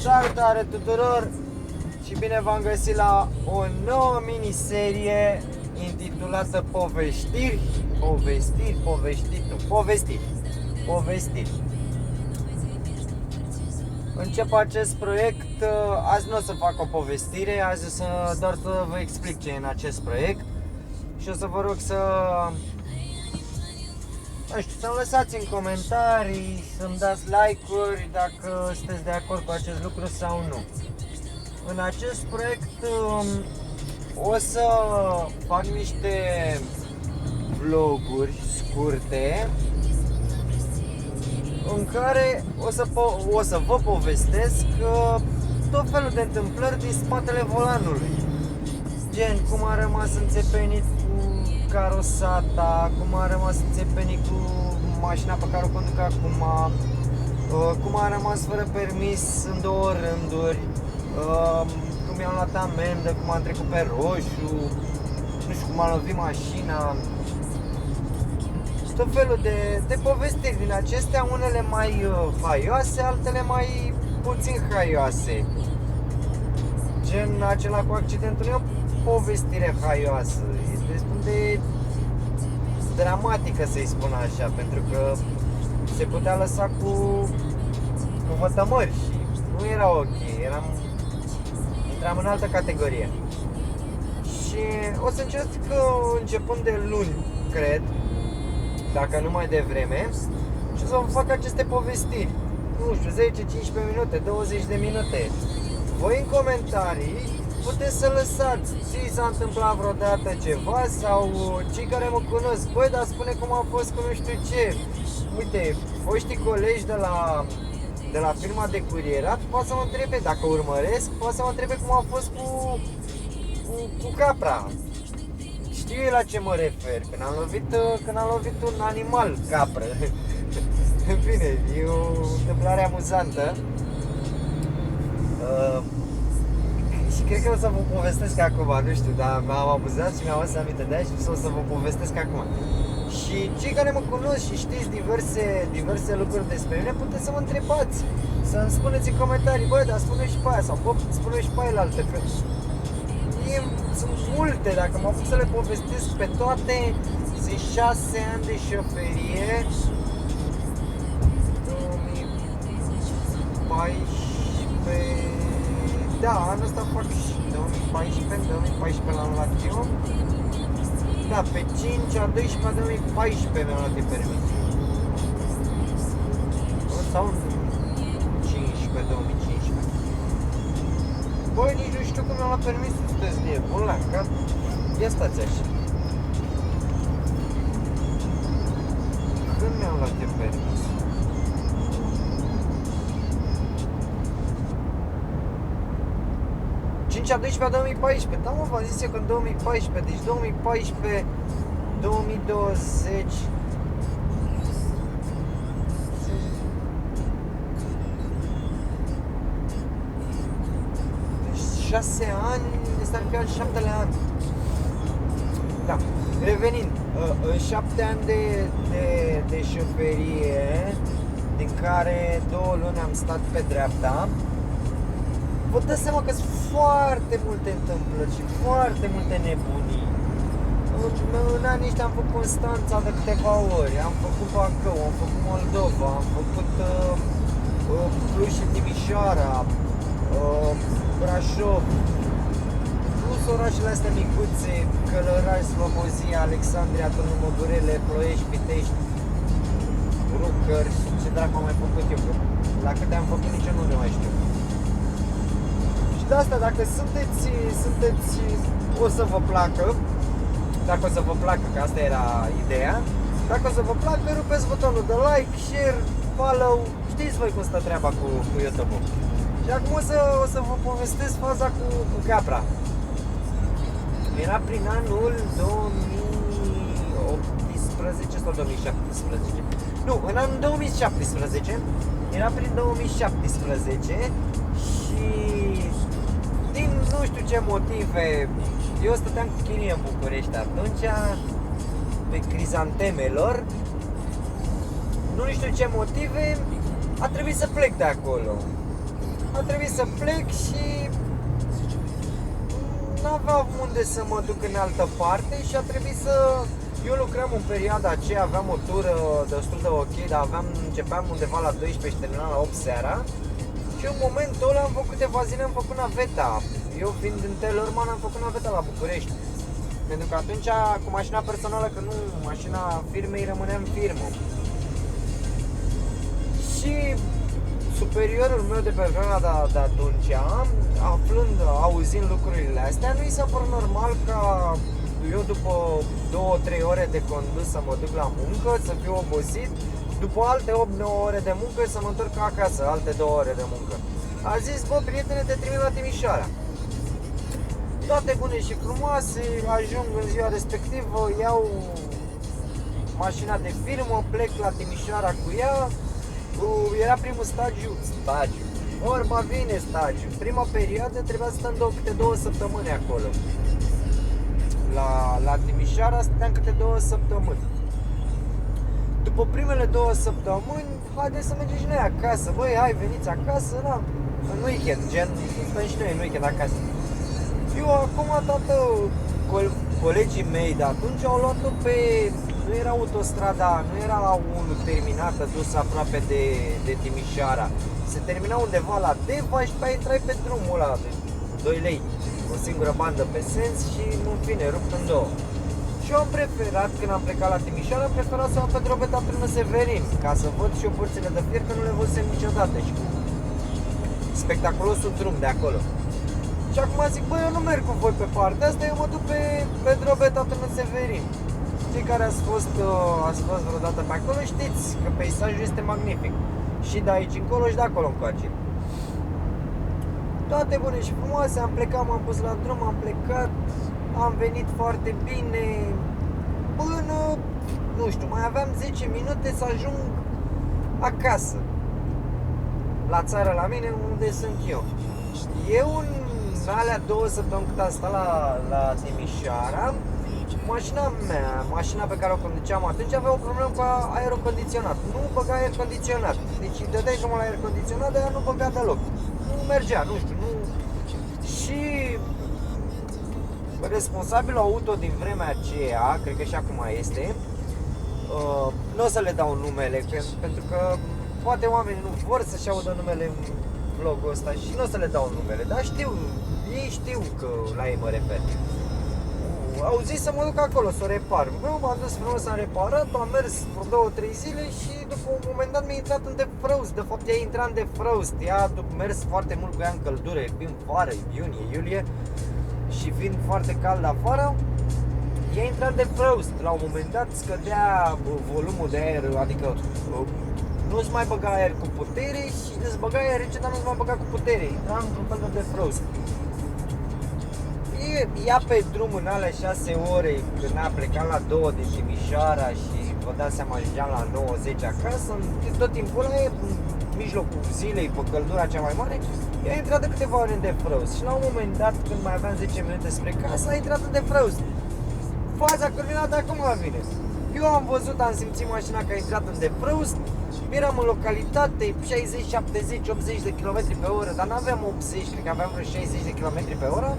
Salutare tuturor și bine v-am găsit la o nouă miniserie intitulată Povestiri. Încep acest proiect, azi nu o să fac o povestire, azi o să doar să vă explic ce e în acest proiect și o să vă rog să-mi lăsați în comentarii, să-mi dați like-uri dacă sunteți de acord cu acest lucru sau nu. În acest proiect o să fac niște vloguri scurte în care o să vă povestesc tot felul de întâmplări din spatele volanului. Gen, cum a rămas înțepenit cu carosata, cum a rămas înțepenit cu mașina pe care o conduc acum, cum a rămas fără permis în două rânduri, cum i-am luat amendă, cum am trecut pe roșu, nu știu cum am lovit mașina. Tot felul de povestiri din acestea, unele mai haioase, altele mai puțin haioase. Gen acela cu accidentul nu e o povestire haioasă, e destul de dramatică, să-i spun așa, pentru că se putea lăsa cu vătămări și nu era ok, intram în altă categorie. Și o să încerc începând de luni, cred, dacă nu mai devreme, și o să vă fac aceste povestiri, nu știu, 10-15 minute, 20 de minute. Voi în comentarii puteți să lăsați, ți s-a întâmplat vreodată ceva sau cei care mă cunosc, băi, dar spune cum a fost cu nu știu ce. Uite, foștii colegi de la firma de curierat poate să mă întrebe, dacă urmăresc, poate să mă întrebe cum a fost cu capra. Știu la ce mă refer, când am lovit un animal, capră. În fine, e o întâmplare amuzantă. Și cred că o să vă povestesc acum, nu știu, dar m-am amuzat și mi-am adus aminte de aia și o să vă povestesc acum. Și cei care mă cunosc și știți diverse lucruri despre mine, puteți să mă întrebați, să-mi spuneți în comentarii, băi, dar spune și pe aia, sau spune și pe aia la altă, că sunt multe, dacă mă apuc să le povestesc pe toate, sunt 6 ani de șoferie, 2014, da, anul ăsta fac și 2014 l-am luat eu. Da, pe 5 a 12 a 2014 mi-am luat de permis. Sau 2015. Băi, nici nu știu cum mi-am luat permisul, sunteți nebun la cap? Ia stați așa. Când mi-am luat de permis? A 12 a 2014, da mă, v-am zis eu că în 2014, deci 2014, 2020, deci 6 ani, este ar fi al 7-lea an. Da, revenind, în 7 ani de șoferie, din care 2 luni am stat pe dreapta, vă dați seama că sunt foarte multe întâmplări și foarte multe nebunii. În anii ăștia am făcut Constanța de câteva ori, am făcut Bacău, am făcut Moldova, am făcut Cluj și Timișoara, Brașov, plus orașele astea micuțe, Călărași, Slobozia, Alexandria, Târgu Măgurele, Ploiești, Pitești, Rucări și ce dracu am mai făcut eu, la câte am făcut nici eu nu mai știu. De asta, dacă sunteți, o să vă placă, dacă o să vă placă, că asta era ideea, dacă o să vă placă, rupeți butonul de like, share, follow, știți voi cum stă treaba cu YouTube-ul. Și acum o să vă povestesc faza cu capra. Era prin anul 2018 sau 2017, nu, în anul 2017, era prin 2017 și din nu știu ce motive, eu stăteam cu chirie în București atunci, pe Crizantemelor, nu știu ce motive, a trebuit să plec de acolo. a trebuit să plec și n-aveam unde să mă duc în altă parte și a trebuit să... Eu lucram în perioada aceea, aveam o tură destul de ok, dar începeam undeva la 12 și terminam la 8 seara. Și în momentul ăla am făcut câteva zile, am făcut naveta. Eu fiind în Telorman am făcut naveta la București. Pentru că atunci cu mașina personală, că nu, mașina firmei rămânea în firmă. Și superiorul meu de pe vremea de atunci, aflând, auzind lucrurile astea, nu i s-a părut normal ca eu după 2-3 ore de condus să mă duc la muncă, să fiu obosit, după alte 8-9 ore de muncă să mă întorc acasă, alte 2 ore de muncă. A zis, bă, prietene, te trimit la Timișoara. Toate bune și frumoase, ajung în ziua respectivă, iau mașina de firmă, plec la Timișoara cu ea. Era primul stagiu, vorba vine stagiu. Prima perioadă trebuia să stăm câte 2 săptămâni acolo. La Timișoara stăteam câte 2 săptămâni. După primele 2 săptămâni, haideți să mergem și noi acasă. Băi, hai, veniți acasă, na, în weekend, gen, stăm și noi în weekend acasă. Eu acum, toată colegii mei de atunci au luat-o pe... Nu era autostrada, nu era la 1 terminată, dusă aproape de Timișoara. Se termina undeva la Deva și pe intrai pe drumul ăla de 2 lei. O singură bandă pe sens și, în fine, rupt în două. Și eu am preferat, când am plecat la Timișoara, am preferat să am pe drobeta până Severin, ca să văd și eu părțile de fier, că nu le văzusem niciodată și cu spectaculosul drum de acolo. Și acum zic, băi, eu nu merg cu voi pe partea asta, eu mă duc pe drobeta până Severin. Cei care ați fost vreodată pe acolo știți că peisajul este magnific. Și de aici încolo și de acolo încoace. Toate bune și frumoase, am plecat, m-am pus la drum, am plecat, am venit foarte bine, până, nu știu, mai aveam 10 minute să ajung acasă, la țară la mine, unde sunt eu. Eu în alea 2 săptămâni cât am stat la Timișoara, mașina pe care o conduceam atunci avea o problemă cu aerul condiționat. Nu băga aer condiționat. Deci dădeai drumul la aer condiționat, dar ea nu băga deloc. Nu mergea, nu știu, nu. Și responsabilul auto din vremea aceea, cred că și acum este, nu o să le dau numele, pentru că poate oamenii nu vor să-și audă numele în vlogul ăsta și nu o să le dau numele, dar ei știu că la ei mă refer. Au zis să mă duc acolo să o repar. Eu m-am dus frumos, am reparat, am mers vreo 2-3 zile și după un moment dat mi-a intrat în defrost. De fapt, ea intra în defrost. Ea a mers foarte mult cu ea în căldură, fiind vară, iunie, iulie și fiind foarte cald afară, ea intra în defrost. La un moment dat scădea volumul de aer, adică nu-ți mai băga aer cu putere și îți băga aer rece, dar nu-ți mai băga cu putere. Intra într-un fel de defrost. Ea pe drum în alea 6 ore, când a plecat la 2 din Timișoara și vă dați seama, ajungeam la 9-10 acasă, tot timpul ăla e în mijlocul zilei, pe căldura cea mai mare, ea a intrat de câteva ori în defrost și la un moment dat, când mai aveam 10 minute spre casă, a intrat în defrost. Faza culminată acum vine. Eu am văzut, am simțit mașina că a intrat în defrost, eram în localitate 60, 70, 80 de km pe oră, dar n-aveam 80, cred că aveam vreo 60 de km pe oră.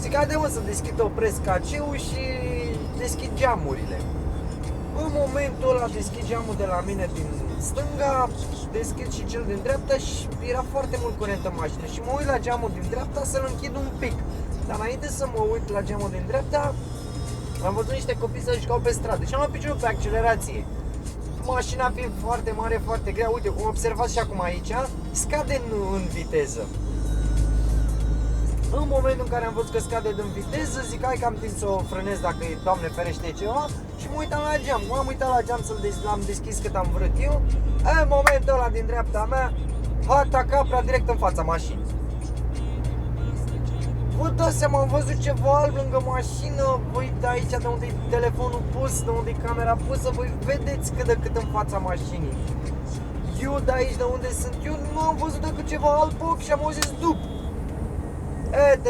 Zic, haide mă să deschid, opresc caceul și deschid geamurile. În momentul ăla deschid geamul de la mine din stânga, deschid și cel din dreapta și era foarte mult curent în mașină și mă uit la geamul din dreapta să-l închid un pic. Dar înainte să mă uit la geamul din dreapta, am văzut niște copii să jucau pe stradă și am luat piciorul pe accelerație. Mașina fiind foarte mare, foarte grea, uite, cum observați și acum aici, scade în viteză. În momentul în care am văzut că scade din viteză, zic, hai că am timp să o frânez dacă e, Doamne ferește, ceva și mă uitam la geam. M-am uitat la geam l-am deschis cât am vrut eu. În momentul ăla din dreapta mea, hata capra direct în fața mașinii. Vă dați seama, am văzut ceva alb lângă mașină, voi de aici de unde e telefonul pus, de unde e camera pusă, voi vedeți cât de cât în fața mașinii. Eu de aici de unde sunt eu nu am văzut decât ceva alb pe ochi și am auzit dup.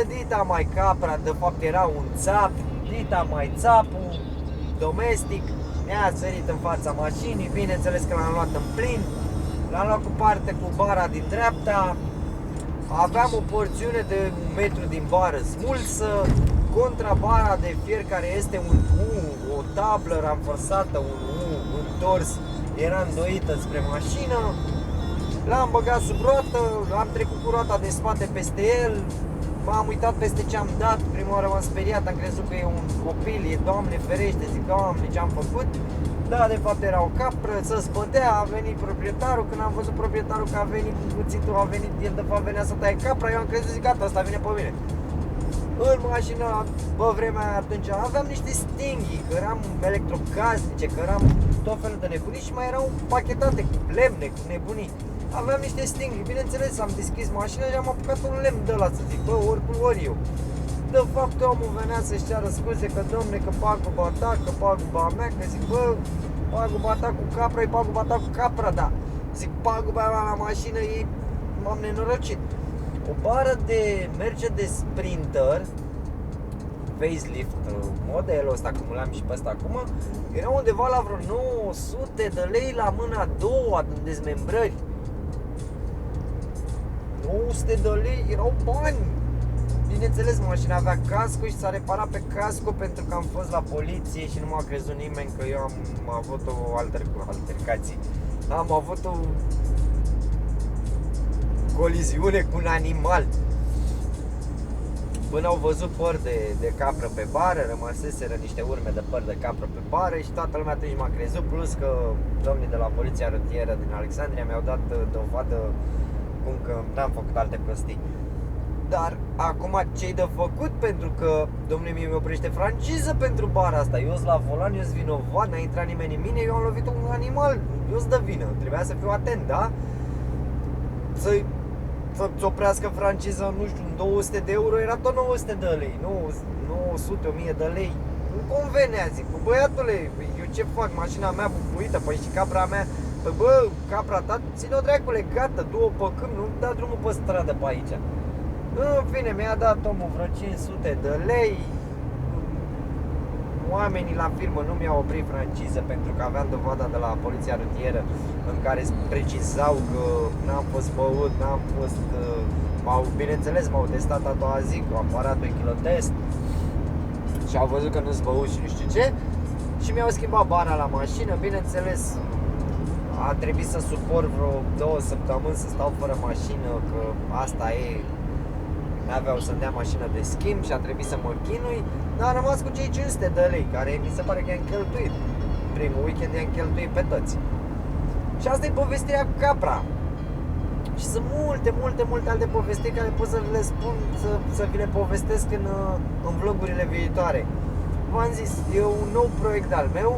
Dita mai capra, de fapt era un țap, dita mai țapul, domestic, ne-a sărit în fața mașinii, bineînțeles că l-am luat în plin, L-am luat cu parte cu bara din dreapta. Aveam o porțiune de 1 metru din bară smulsă, contra bara de fier care este un U, o tablă ramforsată, un U întors, era îndoită spre mașină. L-am băgat sub roată, am trecut cu roata de spate peste el, m-am uitat peste ce am dat, prima oară m-am speriat, am crezut că e un copil, e Doamne ferește, zic Doamne ce am făcut. Da, de fapt era o capră, să zbătea, a venit proprietarul, când am văzut proprietarul că a venit cu cuțitul, a venit, el de fapt venea să taie capra, eu am crezut, zic gata, asta vine pe mine. În mașină, pe vremea atunci, aveam niște stinghi, că eram electrocasnice, că eram tot felul de nebunii și mai erau pachetate cu lemne, cu nebunii. Aveam niște stinghi, bineînțeles, am deschis mașina și am apucat un lemn de ăla, să zic, bă, ori eu. De fapt, omul venea să-și ceară scuze că, domne, că paguba ta, că paguba mea, că zic, bă, paguba ta cu capra e paguba ta cu capra, da. Zic, paguba mea la mașină e, m-am nenorocit. O bară de Mercedes Sprinter, facelift, modelul ăsta, cum l-am și pe ăsta acum, era undeva la vreo 900 de lei la mâna a doua din dezmembrări. 900 de lei erau bani. Bineînțeles, mașina avea casco și s-a reparat pe casco pentru că am fost la poliție și nu m-a crezut nimeni că eu am avut o altercație. Am avut o coliziune cu un animal. Până au văzut păr de capră pe bară, rămăseseră niște urme de păr de capră pe bară și toată lumea atunci m-a crezut, plus că domnii de la poliția rutieră din Alexandria mi-au dat dovadă cum că n-am făcut alte prostii. Dar acum ce-i de făcut? Pentru că domnul mie mi oprește franciză pentru bara asta. Eu sunt la volan, eu sunt vinovat, n-a intrat nimeni în mine, eu am lovit un animal, eu sunt de vină. Trebuia să fiu atent, da? Să-ți oprească franciza, nu știu, 200 de euro, era tot 900 de lei, 900, 1000 de lei. Nu convenea, zic, băiatule, eu ce fac, mașina mea bubuită, păi și capra mea, păi bă, capra ta, ține-o dracule, gata, du-o pe câmp, nu da drumul pe stradă pe aici. În fine, mi-a dat omul vreo 500 de lei. Oamenii la firmă nu mi-au oprit franciză pentru că aveam dovada de la poliția rutieră în care precizau că n-am fost băut, n-am fost... bineînțeles, m-au testat a doua zi cu aparatul echilotest și au văzut că nu-s băut și nu știu ce și mi-au schimbat bara la mașină, bineînțeles. A trebuit să suport vreo 2 săptămâni să stau fără mașină, că asta e... N-aveau să-mi dea mașină de schimb și a trebuit să mă chinui, dar am rămas cu cei 500 de lei, care mi se pare că i-am cheltuit. Primul weekend i-am cheltuit pe toți. Și asta e povestirea cu capra. Și sunt multe alte povestiri care pot să vi le spun, să vi le povestesc în vlogurile viitoare. V-am zis, e un nou proiect al meu.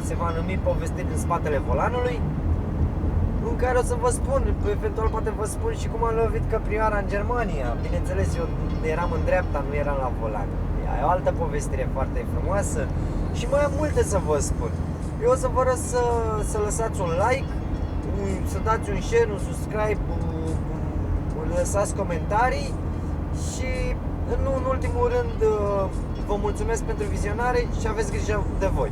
Se va numi Povestiri din spatele volanului, în care o să vă spun, eventual poate vă spun și cum am lovit căprioara în Germania. Bineînțeles, eu eram în dreapta, nu eram la volan. E o altă povestire foarte frumoasă și mai am multe să vă spun. Eu o să vă rog să lăsați un like, să dați un share, un subscribe, lăsați comentarii și nu în ultimul rând vă mulțumesc pentru vizionare și aveți grijă de voi.